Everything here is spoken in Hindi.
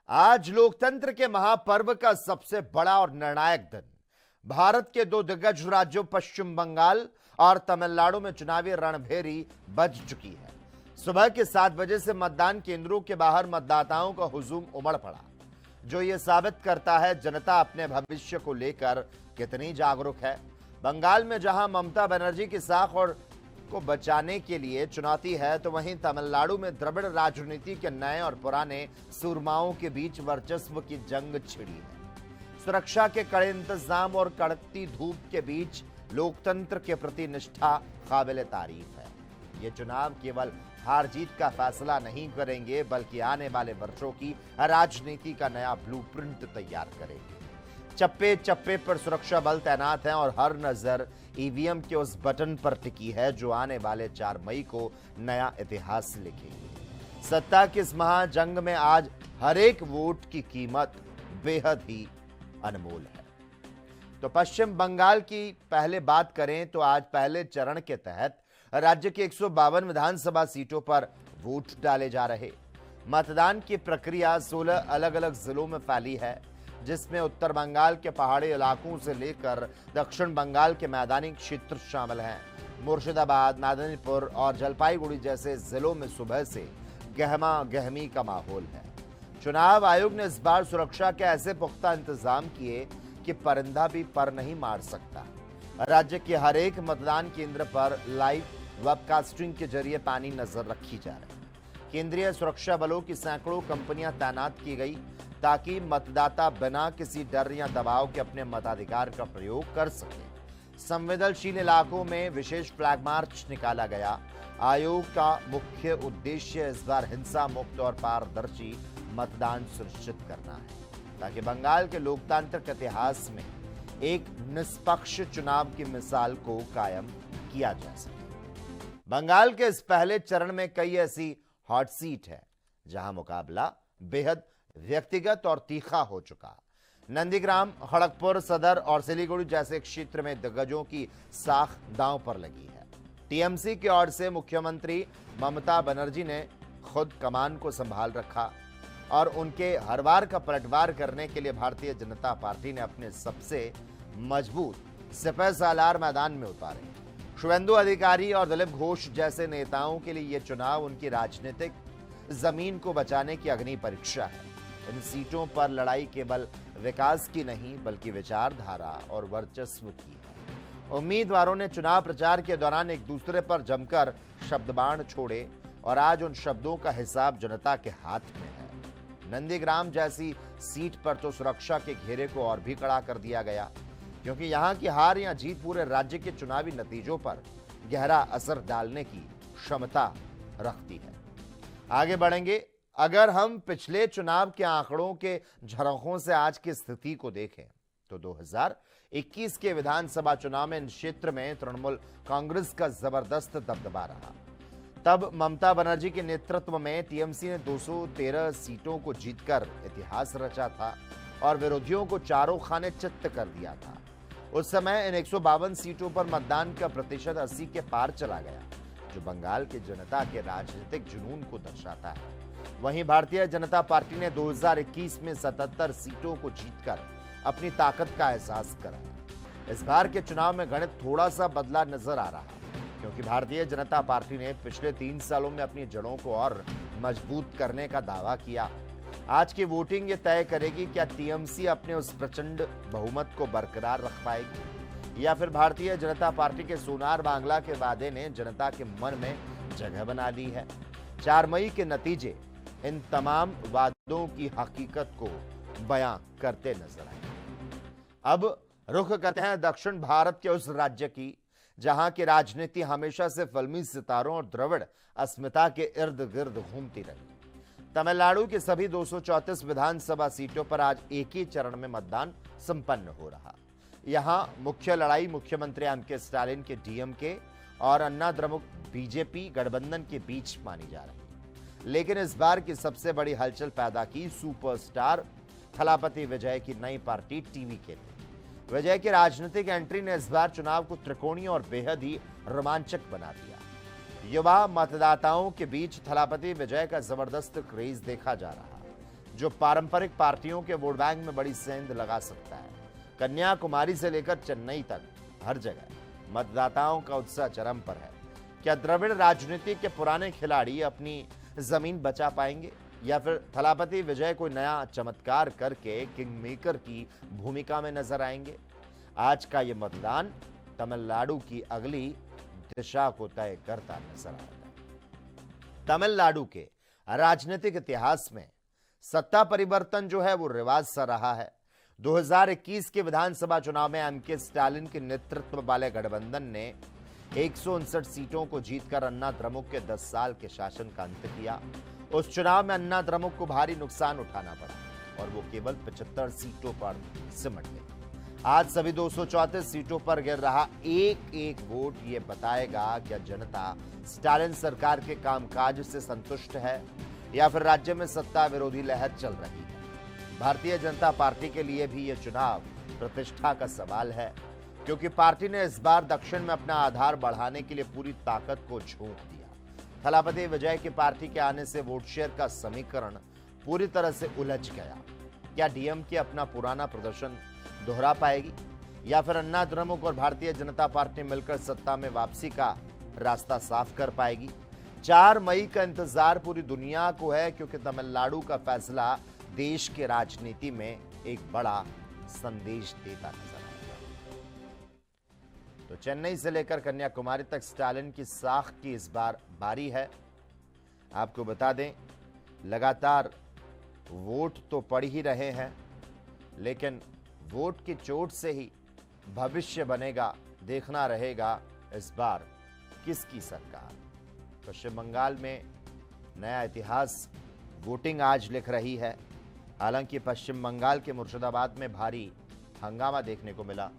आज लोकतंत्र के महापर्व का सबसे बड़ा और निर्णायक दिन। भारत के दो दिग्गज राज्यों पश्चिम बंगाल और तमिलनाडु में चुनावी रणभेरी बज चुकी है। सुबह के 7 बजे से मतदान केंद्रों के बाहर मतदाताओं का हुजूम उमड़ पड़ा, जो ये साबित करता है जनता अपने भविष्य को लेकर कितनी जागरूक है। बंगाल में जहां ममता बनर्जी की साख और को बचाने के लिए चुनौती है, तो वहीं तमिलनाडु में द्रविड़ राजनीति के नए और पुराने सूरमाओं के बीच वर्चस्व की जंग छिड़ी है। सुरक्षा के कड़े इंतजाम और कड़कती धूप के बीच लोकतंत्र के प्रति निष्ठा काबिले तारीफ है। ये चुनाव केवल हार जीत का फैसला नहीं करेंगे, बल्कि आने वाले वर्षों की राजनीति का नया ब्लूप्रिंट तैयार करेंगे। चप्पे चप्पे पर सुरक्षा बल तैनात हैं और हर नजर ईवीएम के उस बटन पर टिकी है जो आने वाले 4 मई को नया इतिहास लिखेगी। सत्ता की इस महाजंग में आज हर एक वोट की कीमत बेहद ही अनमोल है। तो पश्चिम बंगाल की पहले बात करें तो आज पहले चरण के तहत राज्य के 152 विधानसभा सीटों पर वोट डाले जा रहे। मतदान की प्रक्रिया 16 अलग अलग जिलों में फैली है, जिसमें उत्तर बंगाल के पहाड़ी इलाकों से लेकर दक्षिण बंगाल के मैदानी क्षेत्र शामिल हैं। मुर्शिदाबाद, मेदिनीपुर और जलपाईगुड़ी जैसे जिलों में सुबह से गहमा गहमी का माहौल है। चुनाव आयोग ने इस बार सुरक्षा के ऐसे पुख्ता इंतजाम किए कि परिंदा भी पर नहीं मार सकता। राज्य के हर एक मतदान केंद्र पर लाइव वेबकास्टिंग के जरिए पैनी नजर रखी जा रही है। केंद्रीय सुरक्षा बलों की सैकड़ों कंपनियां तैनात की गई ताकि मतदाता बिना किसी डर या दबाव के अपने मताधिकार का प्रयोग कर सके। संवेदनशील इलाकों में विशेष फ्लैग मार्च निकाला गया। आयोग का मुख्य उद्देश्य इस बार हिंसा मुक्त और पारदर्शी मतदान सुनिश्चित करना है, ताकि बंगाल के लोकतांत्रिक इतिहास में एक निष्पक्ष चुनाव की मिसाल को कायम किया जा सके। बंगाल के इस पहले चरण में कई ऐसी हॉट सीट है जहां मुकाबला बेहद व्यक्तिगत और तीखा हो चुका। नंदीग्राम, खड़गपुर सदर और सिलीगुड़ी जैसे क्षेत्र में दिग्गजों की साख दांव पर लगी है। टीएमसी की ओर से मुख्यमंत्री ममता बनर्जी ने खुद कमान को संभाल रखा और उनके हर बार का पलटवार करने के लिए भारतीय जनता पार्टी ने अपने सबसे मजबूत सिपह सालार मैदान में उतारे। शुभेंदु अधिकारी और दिलीप घोष जैसे नेताओं के लिए यह चुनाव उनकी राजनीतिक जमीन को बचाने की अग्नि परीक्षा है। इन सीटों पर लड़ाई केवल विकास की नहीं, बल्कि विचारधारा और वर्चस्व की है। उम्मीदवारों ने चुनाव प्रचार के दौरान एक दूसरे पर जमकर शब्दबाण छोड़े और आज उन शब्दों का हिसाब जनता के हाथ में है। नंदीग्राम जैसी सीट पर तो सुरक्षा के घेरे को और भी कड़ा कर दिया गया, क्योंकि यहां की हार या जीत पूरे राज्य के चुनावी नतीजों पर गहरा असर डालने की क्षमता रखती है। आगे बढ़ेंगे। अगर हम पिछले चुनाव के आंकड़ों के झरोखों से आज की स्थिति को देखें तो 2021 के विधानसभा चुनाव में इन क्षेत्र में तृणमूल कांग्रेस का जबरदस्त दबदबा रहा। तब ममता बनर्जी के नेतृत्व में टीएमसी ने 213 सीटों को जीतकर इतिहास रचा था और विरोधियों को चारों खाने चित्त कर दिया था। उस समय इन 152 सीटों पर मतदान का प्रतिशत 80 के पार चला गया, जो बंगाल के जनता के राजनीतिक जुनून को दर्शाता है। वहीं भारतीय जनता पार्टी ने 2021 में 77 सीटों को जीतकर अपनी ताकत का एहसास कराया। इस बार के चुनाव में गणित थोड़ा सा बदला नजर आ रहा है, क्योंकि भारतीय जनता पार्टी ने पिछले 3 सालों में अपनी जड़ों को और मजबूत करने का दावा किया। आज की वोटिंग ये तय करेगी क्या टीएमसी अपने उस प्रचंड बहुमत को बरकरार रख पाएगी, या फिर भारतीय जनता पार्टी के सोनार बांग्ला के वादे ने जनता के मन में जगह बना ली है। 4 मई के नतीजे इन तमाम वादों की हकीकत को बयां करते नजर आए। अब रुख करते हैं दक्षिण भारत के उस राज्य की जहां की राजनीति हमेशा से फिल्मी सितारों और द्रविड़ अस्मिता के इर्द गिर्द घूमती रही। तमिलनाडु की सभी 234 विधानसभा सीटों पर आज एक ही चरण में मतदान संपन्न हो रहा। यहां मुख्य लड़ाई मुख्यमंत्री एमके स्टालिन के डीएमके और अन्ना द्रमुक बीजेपी गठबंधन के बीच मानी जा रही। लेकिन इस बार की सबसे बड़ी हलचल पैदा की सुपरस्टार थलापति विजय की नई पार्टी टीवीके ने। विजय की राजनीतिक एंट्री ने इस बार चुनाव को त्रिकोणीय और बेहद ही रोमांचक बना दिया। युवा मतदाताओं के बीच थलापति विजय का जबरदस्त क्रेज देखा जा रहा। जो पारंपरिक पार्टियों के वोट बैंक में बड़ी सेंध लगा सकता है। कन्याकुमारी से लेकर चेन्नई तक हर जगह मतदाताओं का उत्साह चरम पर है। क्या द्रविड़ राजनीति के पुराने खिलाड़ी अपनी जमीन बचा पाएंगे या फिर थलापति विजय कोई नया चमत्कार करके किंग मेकर की भूमिका में नजर आएंगे? आज का ये मतदान तमिलनाडु की अगली दिशा को तय करता नजर आएगा। तमिलनाडु के राजनीतिक इतिहास में सत्ता परिवर्तन जो है वो रिवाज सा रहा है। 2021 के विधानसभा चुनाव में एमके स्टालिन के नेतृत्व वाले गठबंधन ने 159 सीटों को जीतकर अन्ना द्रमुक के 10 साल के शासन का अंत किया। उस चुनाव में अन्ना द्रमुक को भारी नुकसान उठाना पड़ा और वो केवल 75 सीटों पर सिमट गई। आज सभी 234 सीटों पर गिर रहा एक एक वोट ये बताएगा क्या जनता स्टालिन सरकार के कामकाज से संतुष्ट है या फिर राज्य में सत्ता विरोधी लहर चल रही है। भारतीय जनता पार्टी के लिए भी यह चुनाव प्रतिष्ठा का सवाल है, क्योंकि पार्टी ने इस बार दक्षिण में अपना आधार बढ़ाने के लिए पूरी ताकत को झोंक दिया। थलापति विजय की पार्टी के आने से वोट शेयर का समीकरण पूरी तरह से उलझ गया। क्या डीएमके अपना पुराना प्रदर्शन दोहरा पाएगी या फिर अन्ना द्रमुक और भारतीय जनता पार्टी मिलकर सत्ता में वापसी का रास्ता साफ कर पाएगी? 4 मई का इंतजार पूरी दुनिया को है, क्योंकि तमिलनाडु का फैसला देश की राजनीति में एक बड़ा संदेश देता नजर आएगा। तो चेन्नई से लेकर कन्याकुमारी तक स्टालिन की साख की इस बार बारी है। आपको बता दें, लगातार वोट तो पड़ ही रहे हैं, लेकिन वोट की चोट से ही भविष्य बनेगा। देखना रहेगा इस बार किसकी सरकार। पश्चिम बंगाल में नया इतिहास वोटिंग आज लिख रही है। हालांकि पश्चिम बंगाल के मुर्शिदाबाद में भारी हंगामा देखने को मिला।